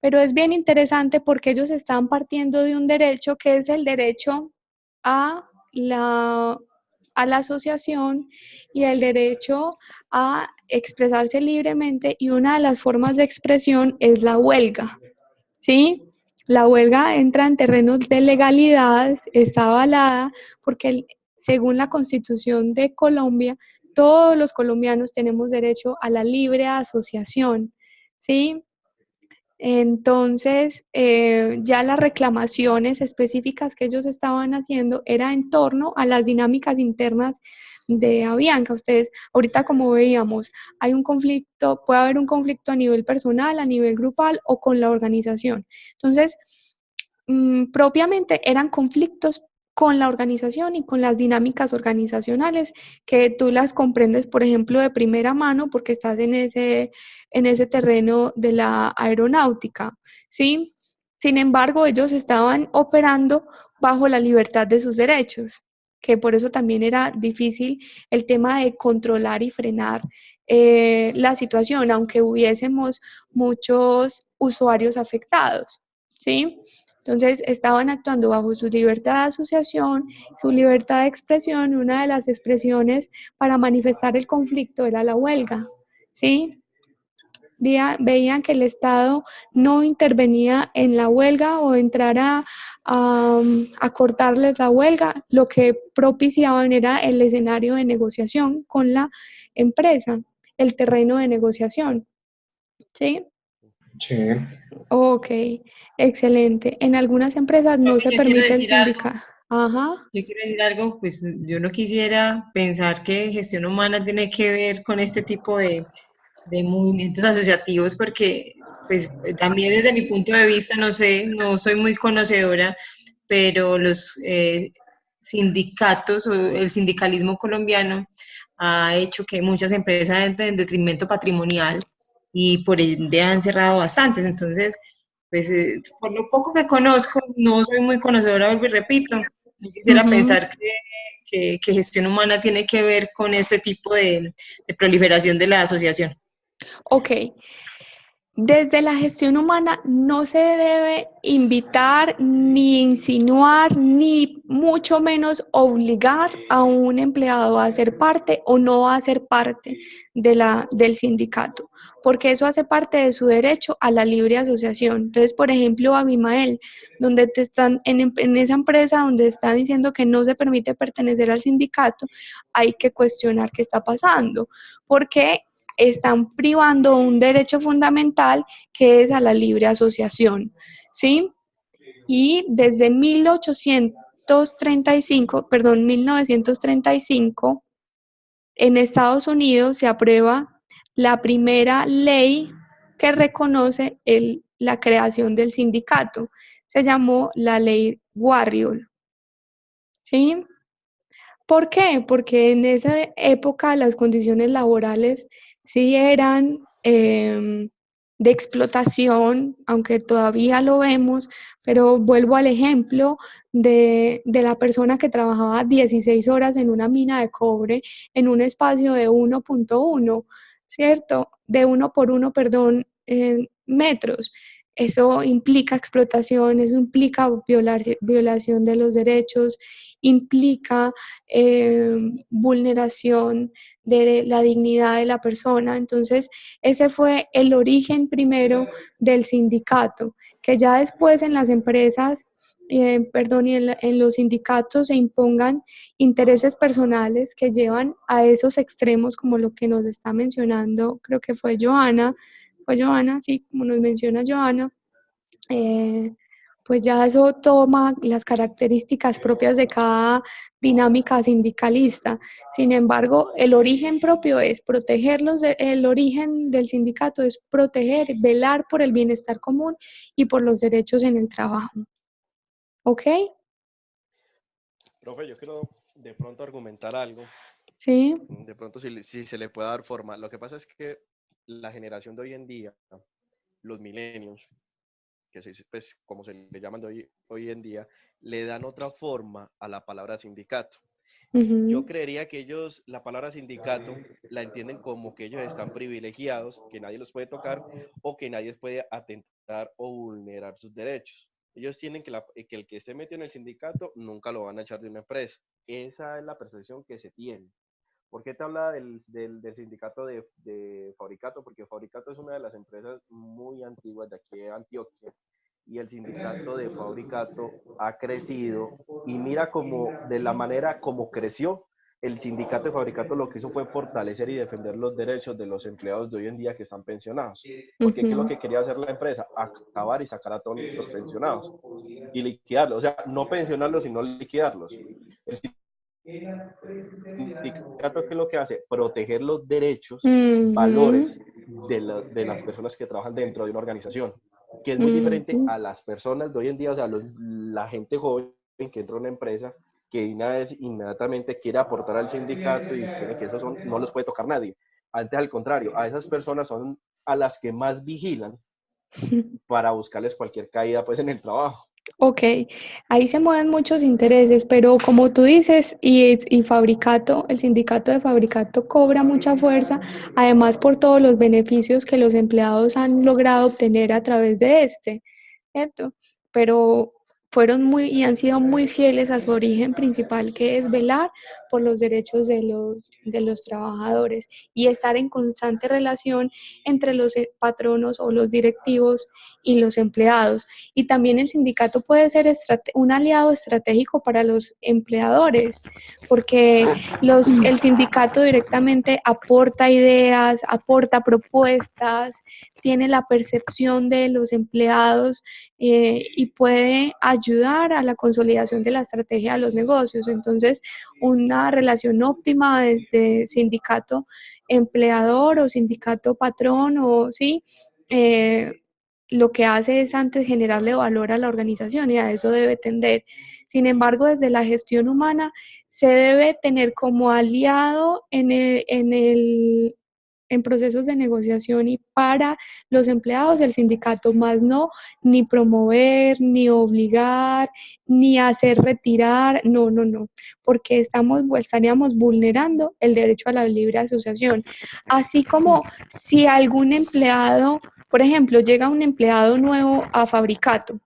Pero es bien interesante porque ellos están partiendo de un derecho que es el derecho a la, a la asociación y el derecho a expresarse libremente, y una de las formas de expresión es la huelga, ¿sí? La huelga entra en terrenos de legalidad, está avalada porque según la Constitución de Colombia, todos los colombianos tenemos derecho a la libre asociación, ¿sí? Entonces, ya las reclamaciones específicas que ellos estaban haciendo era en torno a las dinámicas internas de Avianca. Ustedes, ahorita como veíamos, hay un conflicto, puede haber un conflicto a nivel personal, a nivel grupal o con la organización. Entonces, propiamente eran conflictos con la organización y con las dinámicas organizacionales, que tú las comprendes, por ejemplo, de primera mano porque estás en ese terreno de la aeronáutica, ¿sí? Sin embargo, ellos estaban operando bajo la libertad de sus derechos, que por eso también era difícil el tema de controlar y frenar la situación, aunque hubiésemos muchos usuarios afectados, ¿sí? Entonces, estaban actuando bajo su libertad de asociación, su libertad de expresión, y una de las expresiones para manifestar el conflicto era la huelga, ¿sí? Veían que el Estado no intervenía en la huelga o entrara a cortarles la huelga, lo que propiciaban era el escenario de negociación con la empresa, el terreno de negociación, ¿sí? Sí. Ok, excelente. En algunas empresas no Profe, se yo quiero permite el decir algo. sindicato. Ajá. Yo quiero decir algo, pues yo no quisiera pensar que gestión humana tiene que ver con este tipo de movimientos asociativos, porque pues también desde mi punto de vista, no sé, no soy muy conocedora, pero los sindicatos o el sindicalismo colombiano ha hecho que muchas empresas entren en detrimento patrimonial y por ende han cerrado bastantes. Entonces, pues por lo poco que conozco, no soy muy conocedora, vuelvo y repito, no quisiera Ujú. pensar que gestión humana tiene que ver con este tipo de proliferación de la asociación. Ok, desde la gestión humana no se debe invitar, ni insinuar, ni mucho menos obligar a un empleado a ser parte o no a ser parte del sindicato, porque eso hace parte de su derecho a la libre asociación. Entonces, por ejemplo, Abimael, donde te están en esa empresa donde están diciendo que no se permite pertenecer al sindicato, hay que cuestionar qué está pasando, porque están privando un derecho fundamental que es a la libre asociación, ¿sí? Y desde 1935, en Estados Unidos se aprueba la primera ley que reconoce la creación del sindicato. Se llamó la ley Warrior, ¿sí? ¿Por qué? Porque en esa época las condiciones laborales sí eran de explotación, aunque todavía lo vemos, pero vuelvo al ejemplo de la persona que trabajaba 16 horas en una mina de cobre en un espacio de 1.1, ¿cierto? De 1 por 1, perdón, metros. Eso implica explotación, eso implica violación de los derechos, implica vulneración de la dignidad de la persona. Entonces, ese fue el origen primero del sindicato, que ya después en las empresas, perdón, y en los sindicatos se impongan intereses personales que llevan a esos extremos, como lo que nos está mencionando, creo que fue Joana, sí, como nos menciona Joana, pues ya eso toma las características propias de cada dinámica sindicalista. Sin embargo, el origen propio es protegerlos, el origen del sindicato es proteger, velar por el bienestar común y por los derechos en el trabajo. ¿Ok? Profe, yo quiero de pronto argumentar algo, Sí. de pronto si se le puede dar forma. Lo que pasa es que la generación de hoy en día, los millennials, que pues, como se le llaman hoy en día, le dan otra forma a la palabra sindicato. Yo creería que ellos, la palabra sindicato, la entienden como que ellos están privilegiados, que nadie los puede tocar o que nadie puede atentar o vulnerar sus derechos. Ellos tienen que el que esté metido en el sindicato nunca lo van a echar de una empresa. Esa es la percepción que se tiene. ¿Por qué te habla del sindicato de Fabricato? Porque Fabricato es una de las empresas muy antiguas de aquí de Antioquia y el sindicato de Fabricato ha crecido y mira como de la manera como creció, el sindicato de Fabricato lo que hizo fue fortalecer y defender los derechos de los empleados de hoy en día que están pensionados. Porque ¿qué es lo que quería hacer la empresa? Acabar y sacar a todos los pensionados y liquidarlos. O sea, no pensionarlos, sino liquidarlos. El sindicato, ¿qué es lo que hace? Proteger los derechos, valores de las personas que trabajan dentro de una organización, que es muy diferente a las personas de hoy en día, o sea, la gente joven que entra a una empresa que inmediatamente quiere aportar al sindicato y quiere que esos no los puede tocar nadie. Antes, al contrario, a esas personas son a las que más vigilan para buscarles cualquier caída pues en el trabajo. Ok, ahí se mueven muchos intereses, pero como tú dices, y Fabricato, el sindicato de Fabricato cobra mucha fuerza, además por todos los beneficios que los empleados han logrado obtener a través de este, ¿cierto? Pero fueron muy y han sido muy fieles a su origen principal, que es velar por los derechos de los trabajadores y estar en constante relación entre los patronos o los directivos y los empleados. Y también el sindicato puede ser un aliado estratégico para los empleadores, porque el sindicato directamente aporta ideas, aporta propuestas, tiene la percepción de los empleados y puede ayudar a la consolidación de la estrategia de los negocios. Entonces, una relación óptima de sindicato empleador o sindicato patrón o sí, lo que hace es antes generarle valor a la organización y a eso debe tender. Sin embargo, desde la gestión humana se debe tener como aliado en procesos de negociación y para los empleados el sindicato, más no ni promover, ni obligar, ni hacer retirar, no, no, no, porque estaríamos vulnerando el derecho a la libre asociación. Así como si algún empleado, por ejemplo, llega un empleado nuevo a Fabricato,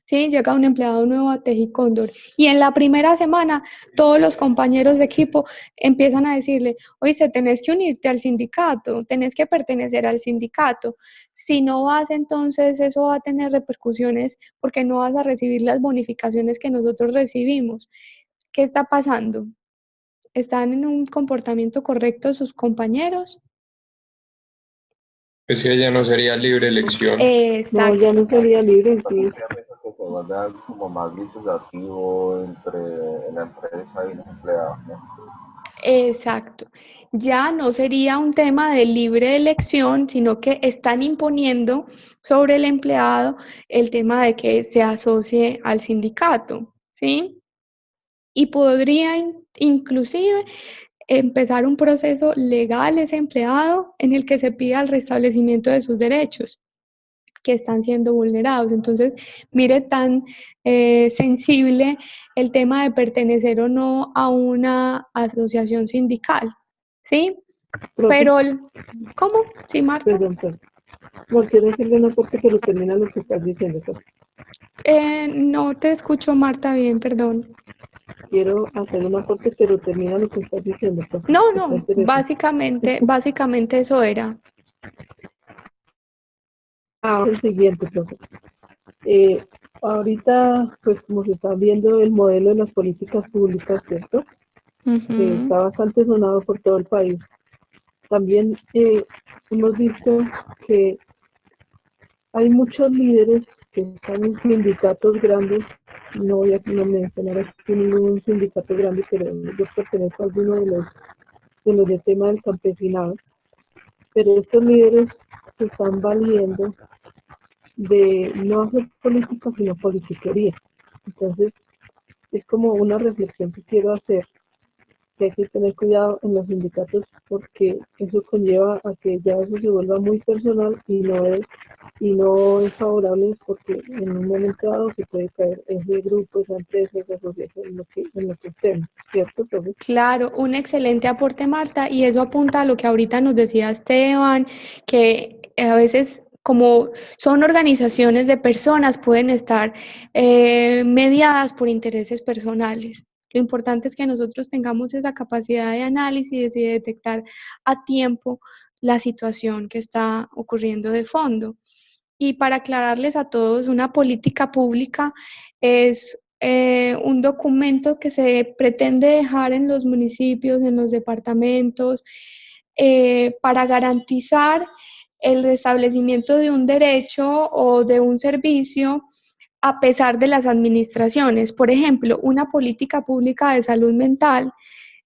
¿sí? Llega un empleado nuevo a Tejicóndor y en la primera semana todos los compañeros de equipo empiezan a decirle, oye, tenés que unirte al sindicato, tenés que pertenecer al sindicato. Si no vas, entonces eso va a tener repercusiones porque no vas a recibir las bonificaciones que nosotros recibimos. ¿Qué está pasando? ¿Están en un comportamiento correcto sus compañeros? Pues que ya no sería libre elección. No, ya no Exacto. sería libre, sí. Que se vuelva como más litigativo entre la empresa y los empleados, ¿no? Exacto. Ya no sería un tema de libre elección, sino que están imponiendo sobre el empleado el tema de que se asocie al sindicato, ¿sí? Y podría inclusive empezar un proceso legal ese empleado en el que se pida el restablecimiento de sus derechos que están siendo vulnerados. Entonces, mire tan sensible el tema de pertenecer o no a una asociación sindical, ¿sí? Profe, Pero, ¿cómo? Sí, Marta. perdón. No quiero decirle no porque te lo termina lo que estás diciendo, profe. No te escucho, Marta, bien, perdón. Quiero hacer un aporte, pero termina lo que estás diciendo, profe. No, Está no, interesante. básicamente eso era. Ahora el siguiente, profe. Ahorita, pues como se está viendo el modelo de las políticas públicas, ¿cierto? Que está bastante sonado por todo el país. También hemos visto que hay muchos líderes que están en sindicatos grandes. No voy a mencionar aquí ningún sindicato grande, pero yo pertenezco a alguno de los de tema del campesinado. Pero estos líderes se están valiendo de no hacer política, sino politiquería. Entonces, es como una reflexión que quiero hacer, que hay que tener cuidado en los sindicatos porque eso conlleva a que ya eso se vuelva muy personal y no es favorable porque en un momento dado se puede caer ese grupo, esa empresa, esa asociación en lo que estemos, ¿cierto, profe? Claro, un excelente aporte, Marta, y eso apunta a lo que ahorita nos decía Esteban, que a veces como son organizaciones de personas, pueden estar mediadas por intereses personales. Lo importante es que nosotros tengamos esa capacidad de análisis y de detectar a tiempo la situación que está ocurriendo de fondo. Y para aclararles a todos, una política pública es un documento que se pretende dejar en los municipios, en los departamentos, para garantizar el restablecimiento de un derecho o de un servicio a pesar de las administraciones. Por ejemplo, una política pública de salud mental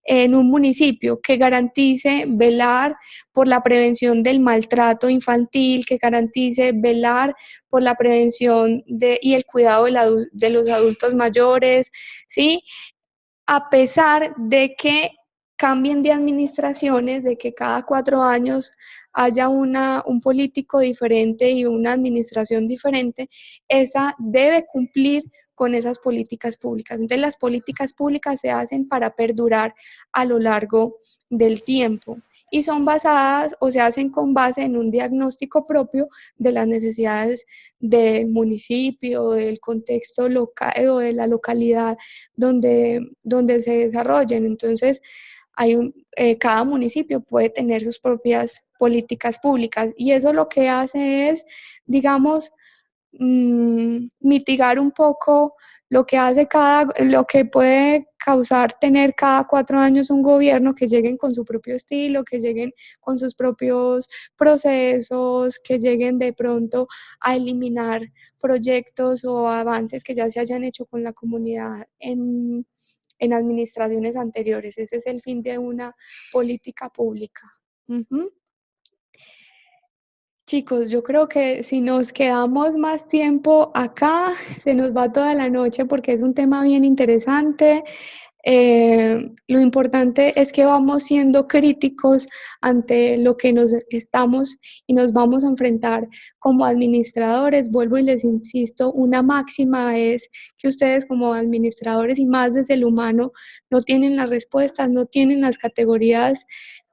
en un municipio que garantice velar por la prevención del maltrato infantil, que garantice velar por la prevención y el cuidado de los adultos mayores, ¿sí? A pesar de que cambien de administraciones, de que cada 4 años haya un político diferente y una administración diferente, esa debe cumplir con esas políticas públicas. Entonces, las políticas públicas se hacen para perdurar a lo largo del tiempo y son basadas o se hacen con base en un diagnóstico propio de las necesidades del municipio, del contexto local o de la localidad donde se desarrollen. Entonces, cada municipio puede tener sus propias políticas públicas y eso lo que hace es, digamos, mitigar un poco lo que puede causar tener cada 4 años un gobierno que lleguen con su propio estilo, que lleguen con sus propios procesos, que lleguen de pronto a eliminar proyectos o avances que ya se hayan hecho con la comunidad en administraciones anteriores. Ese es el fin de una política pública. Uh-huh. Chicos, yo creo que si nos quedamos más tiempo acá, se nos va toda la noche porque es un tema bien interesante. Lo importante es que vamos siendo críticos ante lo que nos estamos y nos vamos a enfrentar como administradores. Vuelvo y les insisto, una máxima es que ustedes como administradores y más desde el humano no tienen las respuestas, no tienen las categorías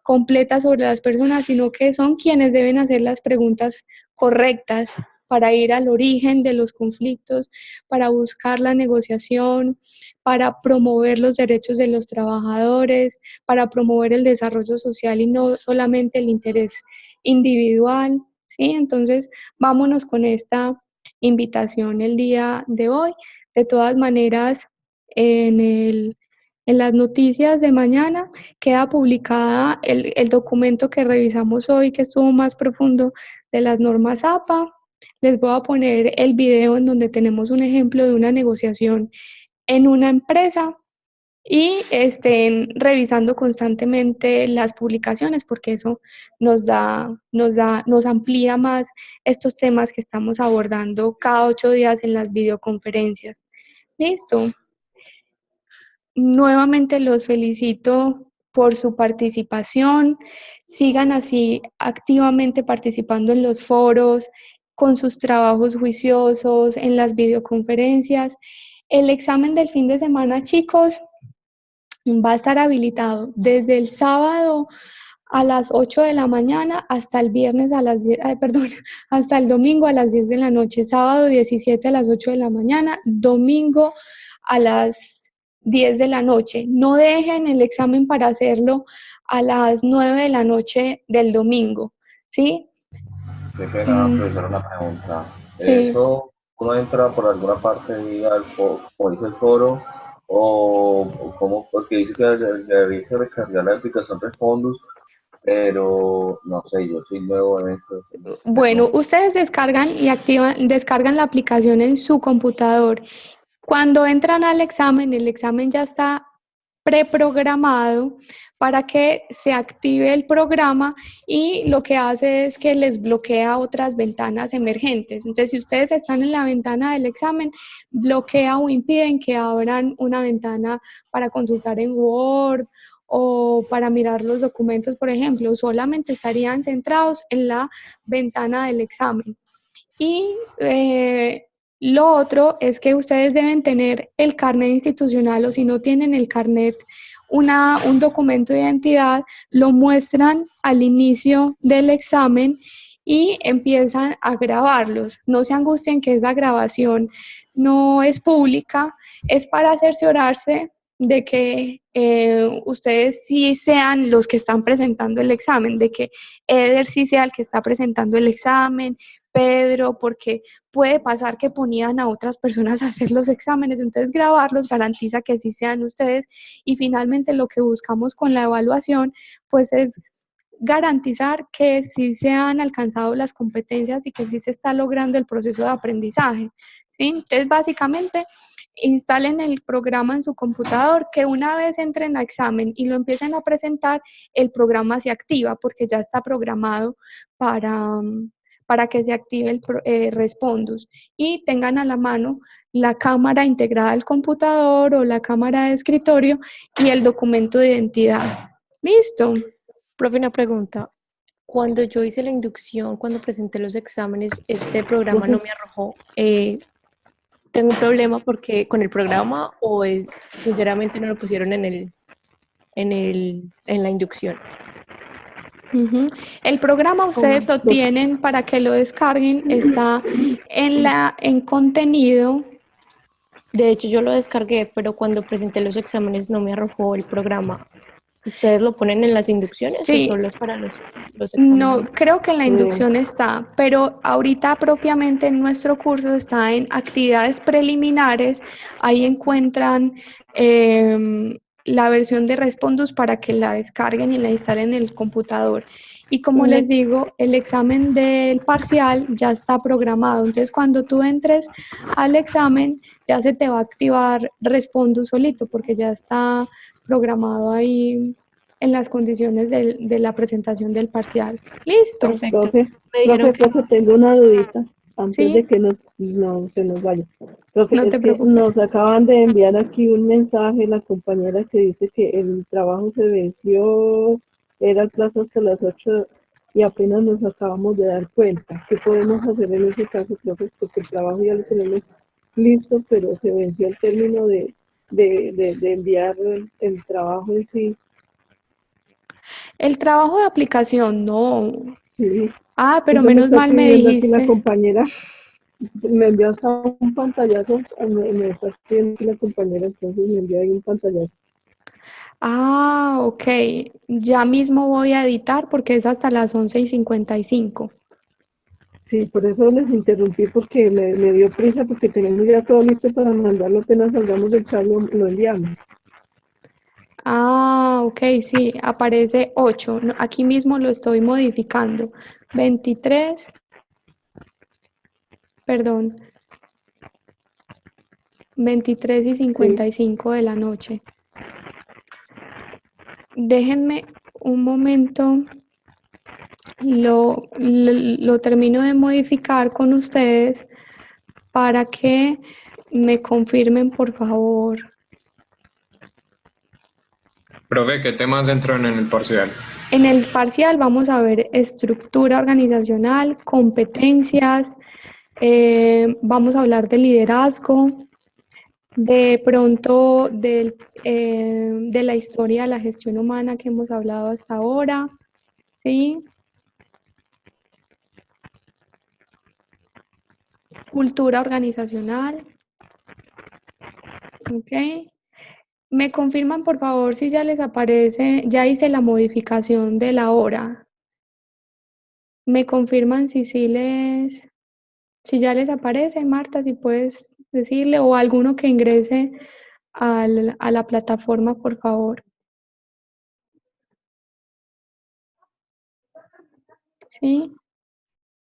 completas sobre las personas, sino que son quienes deben hacer las preguntas correctas para ir al origen de los conflictos, para buscar la negociación, para promover los derechos de los trabajadores, para promover el desarrollo social y no solamente el interés individual, ¿sí? Entonces, vámonos con esta invitación el día de hoy. De todas maneras, en las noticias de mañana queda publicada el documento que revisamos hoy, que estuvo más profundo de las normas APA. Les voy a poner el video en donde tenemos un ejemplo de una negociación en una empresa y estén revisando constantemente las publicaciones porque eso nos amplía más estos temas que estamos abordando cada 8 días en las videoconferencias. Listo. Nuevamente los felicito por su participación. Sigan así activamente participando en los foros, con sus trabajos juiciosos, en las videoconferencias. El examen del fin de semana, chicos, va a estar habilitado desde el sábado a las 8 de la mañana hasta el viernes a las 10, perdón, hasta el domingo a las 10 de la noche, sábado 17 a las 8 de la mañana, domingo a las 10 de la noche. No dejen el examen para hacerlo a las 9 de la noche del domingo, ¿sí? Qué pena, profesor, una pregunta. Sí. ¿Eso uno entra por alguna parte como dice el foro, o cómo? Porque dice que debería recargar la aplicación Respondus, pero no sé, yo soy nuevo en esto. Bueno, ustedes descargan la aplicación en su computador. Cuando entran al examen, el examen ya está preprogramado para que se active el programa y lo que hace es que les bloquea otras ventanas emergentes. Entonces, si ustedes están en la ventana del examen, bloquea o impiden que abran una ventana para consultar en Word o para mirar los documentos, por ejemplo, solamente estarían centrados en la ventana del examen. Y lo otro es que ustedes deben tener el carnet institucional o si no tienen el carnet, un documento de identidad, lo muestran al inicio del examen y empiezan a grabarlos. No se angustien que esa grabación no es pública, es para cerciorarse de que ustedes sí sean los que están presentando el examen, de que Eder sí sea el que está presentando el examen, Pedro, porque puede pasar que ponían a otras personas a hacer los exámenes, entonces grabarlos garantiza que sí sean ustedes y finalmente lo que buscamos con la evaluación pues es garantizar que sí se han alcanzado las competencias y que sí se está logrando el proceso de aprendizaje, ¿sí? Entonces básicamente instalen el programa en su computador, que una vez entren a examen y lo empiecen a presentar, el programa se activa porque ya está programado para que se active el Respondus y tengan a la mano la cámara integrada al computador o la cámara de escritorio y el documento de identidad. ¿Listo? Profe, una pregunta. Cuando yo hice la inducción, cuando presenté los exámenes, este programa no me arrojó. ¿Tengo un problema porque con el programa o sinceramente no lo pusieron en la inducción? Ujú. El programa ustedes lo tienen para que lo descarguen, está en contenido. De hecho, yo lo descargué, pero cuando presenté los exámenes no me arrojó el programa. ¿Ustedes lo ponen en las inducciones o Sí, solo es para los no, exámenes? creo que en la inducción está, pero ahorita propiamente en nuestro curso está en actividades preliminares, ahí encuentran la versión de Respondus para que la descarguen y la instalen en el computador. Y como les digo, el examen del parcial ya está programado, entonces cuando tú entres al examen ya se te va a activar Respondus solito porque ya está programado ahí en las condiciones de la presentación del parcial. ¿Listo? Perfecto. Profe, Me dijeron profe, tengo una dudita antes Sí. de que no se nos vaya. Profe, No es te que preocupes. nos acaban de enviar aquí un mensaje la compañera que dice que el trabajo se venció, era el plazo hasta las 8 y apenas nos acabamos de dar cuenta. ¿Qué podemos hacer en ese caso, profe? Porque el trabajo ya lo tenemos listo, pero se venció el término de enviar el trabajo en sí. El trabajo de aplicación, no. Sí. Ah, pero Eso me menos está mal me escribiendo aquí la dijiste. compañera. Me envió hasta un pantallazo, me está escribiendo aquí la compañera, entonces me envió ahí un pantallazo. Ah, ok. Ya mismo voy a editar porque es hasta las 11:55. Sí, por eso les interrumpí porque me dio prisa porque tenemos ya todo listo para mandarlo apenas salgamos del chat, lo enviamos. Ah, ok, sí, aparece 8. No, aquí mismo lo estoy modificando. 23, perdón, 23:55 de la noche. Déjenme un momento, lo termino de modificar con ustedes para que me confirmen, por favor. Profe, ¿qué temas entran en el parcial? En el parcial vamos a ver estructura organizacional, competencias, vamos a hablar de liderazgo, de pronto de la historia de la gestión humana que hemos hablado hasta ahora, ¿sí? Cultura organizacional, ¿ok? Me confirman, por favor, si ya les aparece, ya hice la modificación de la hora. Me confirman si ya les aparece, Marta, si puedes decirle, o alguno que ingrese a la plataforma, por favor. ¿Sí?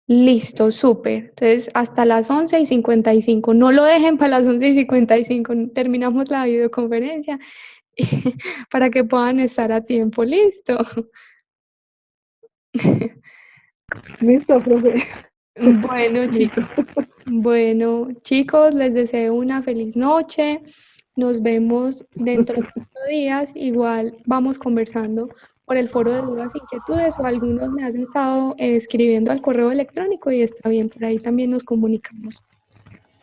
Listo, súper. Entonces, hasta las 11:55. No lo dejen para las 11:55. Terminamos la videoconferencia para que puedan estar a tiempo. Listo. Listo, profe. Bueno, chicos, les deseo una feliz noche. Nos vemos dentro de 8 días. Igual vamos conversando por el foro de dudas e inquietudes o algunos me han estado escribiendo al correo electrónico y está bien, por ahí también nos comunicamos.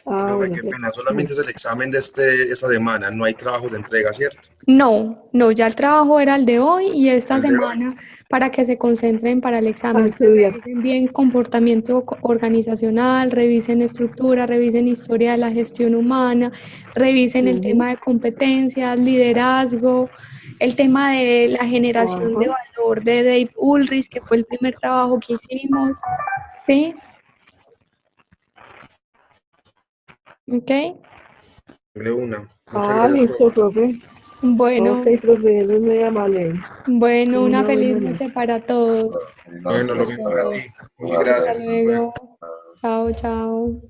Profe, qué pena, solamente es el examen de esta semana, no hay trabajo de entrega, ¿cierto? No, ya el trabajo era el de hoy y esta El de hoy. semana para que se concentren para el examen. estudiar. Revisen bien comportamiento organizacional, revisen estructura, revisen historia de la gestión humana, revisen el tema de competencias, liderazgo, el tema de la generación de valor de Dave Ulrich, que fue el primer trabajo que hicimos, ¿sí? ¿Ok? De una. Muchas gracias, Listo, profe. Bueno. Ok, profe, eres muy amable. Bueno, una feliz buena noche para todos. Bueno, lo mismo para ti. Muchas Hasta gracias. luego. Chao, chao.